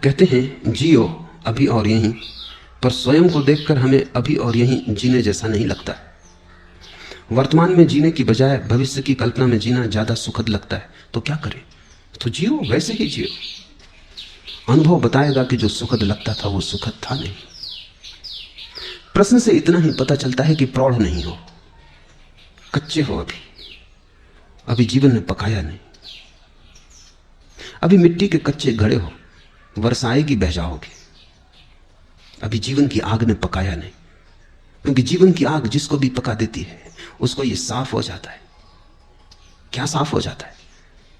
कहते हैं जियो अभी और यहीं, पर स्वयं को देखकर हमें अभी और यहीं जीने जैसा नहीं लगता। वर्तमान में जीने की बजाय भविष्य की कल्पना में जीना ज्यादा सुखद लगता है। तो क्या करें? तो जियो, वैसे ही जियो। अनुभव बताएगा कि जो सुखद लगता था वो सुखद था नहीं। प्रश्न से इतना ही पता चलता है कि प्रौढ़ नहीं हो, कच्चे हो, अभी जीवन में पकाया नहीं, अभी मिट्टी के कच्चे घड़े हो, वर्षा आएगी बह जाओगे। अभी जीवन की आग ने पकाया नहीं, क्योंकि जीवन की आग जिसको भी पका देती है उसको ये साफ हो जाता है। क्या साफ हो जाता है?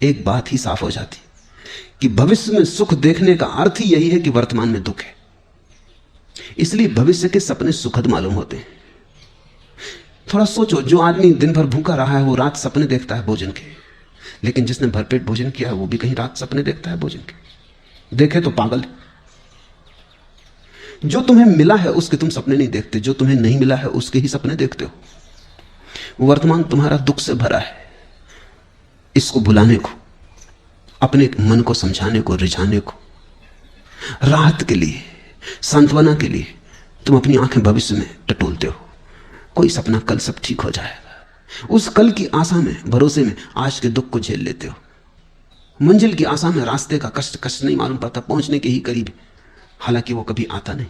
एक बात ही साफ हो जाती कि भविष्य में सुख देखने का अर्थ ही यही है कि वर्तमान में दुख है। इसलिए भविष्य के सपने सुखद मालूम होते हैं। थोड़ा सोचो, जो आदमी दिन भर भूखा रहा है वो रात सपने देखता है भोजन के, लेकिन जिसने भरपेट भोजन किया है वो भी कहीं रात सपने देखता है भोजन के। देखे तो पागल। जो तुम्हें मिला है उसके तुम सपने नहीं देखते, जो तुम्हें नहीं मिला है उसके ही सपने देखते हो। वर्तमान तुम्हारा दुख से भरा है। इसको भुलाने को, अपने मन को समझाने को, रिझाने को, राहत के लिए, सांत्वना के लिए तुम अपनी आंखें भविष्य में टटोलते हो। कोई सपना कल सब ठीक हो जाएगा, उस कल की आशा में, भरोसे में आज के दुख को झेल लेते हो। मंजिल की आशा में रास्ते का कष्ट कष्ट नहीं मालूम पड़ता, पहुंचने के ही करीब, हालांकि वो कभी आता नहीं।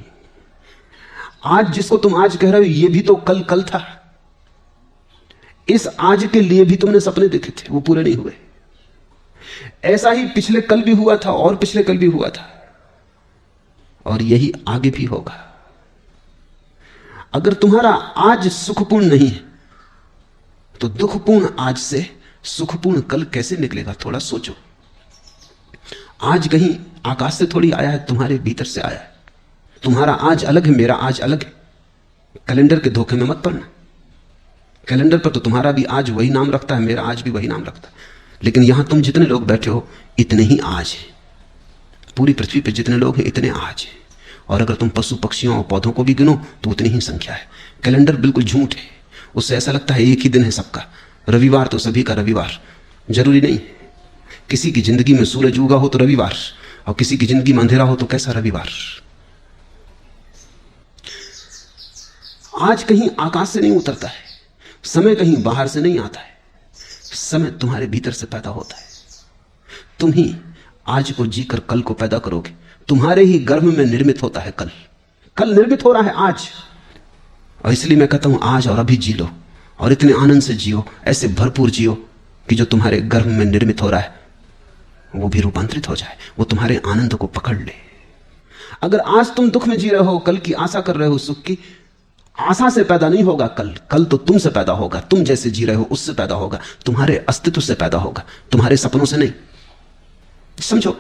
आज जिसको तुम आज कह रहे हो ये भी तो कल कल था। इस आज के लिए भी तुमने सपने देखे थे, वो पूरे नहीं हुए। ऐसा ही पिछले कल भी हुआ था और पिछले कल भी हुआ था, और यही आगे भी होगा। अगर तुम्हारा आज सुखपूर्ण नहीं है तो दुखपूर्ण आज से सुखपूर्ण कल कैसे निकलेगा? थोड़ा सोचो। आज कहीं आकाश से थोड़ी आया है, तुम्हारे भीतर से आया है। तुम्हारा आज अलग है, मेरा आज अलग है। कैलेंडर के धोखे में मत पड़ना। कैलेंडर पर तो तुम्हारा भी आज वही नाम रखता है, मेरा आज भी वही नाम रखता है, लेकिन यहां तुम जितने लोग बैठे हो इतने ही आज है। पूरी पृथ्वी पर जितने लोग हैं इतने आज है, और अगर तुम पशु पक्षियों और पौधों को भी गिनो तो उतनी ही संख्या है। कैलेंडर बिल्कुल झूठ है, उससे ऐसा लगता है एक ही दिन है सबका। रविवार तो सभी का रविवार जरूरी नहीं। किसी की जिंदगी में सूरज उगा हो तो रविवार, और किसी की जिंदगी में अंधेरा हो तो कैसा रविवार? आज कहीं आकाश से नहीं उतरता है, समय कहीं बाहर से नहीं आता है, समय तुम्हारे भीतर से पैदा होता है। तुम ही आज को जीकर कल को पैदा करोगे। तुम्हारे ही गर्भ में निर्मित होता है कल। कल निर्मित हो रहा है आज, और इसलिए मैं कहता हूं आज और अभी जी लो, और इतने आनंद से जियो, ऐसे भरपूर जियो कि जो तुम्हारे गर्भ में निर्मित हो रहा है वो भी रूपांतरित हो जाए, वो तुम्हारे आनंद को पकड़ ले। अगर आज तुम दुख में जी रहे हो, कल की आशा कर रहे हो सुख की, आशा से पैदा नहीं होगा कल। कल तो तुमसे पैदा होगा, तुम जैसे जी रहे हो उससे पैदा होगा, तुम्हारे अस्तित्व से पैदा होगा, तुम्हारे सपनों से नहीं। समझो।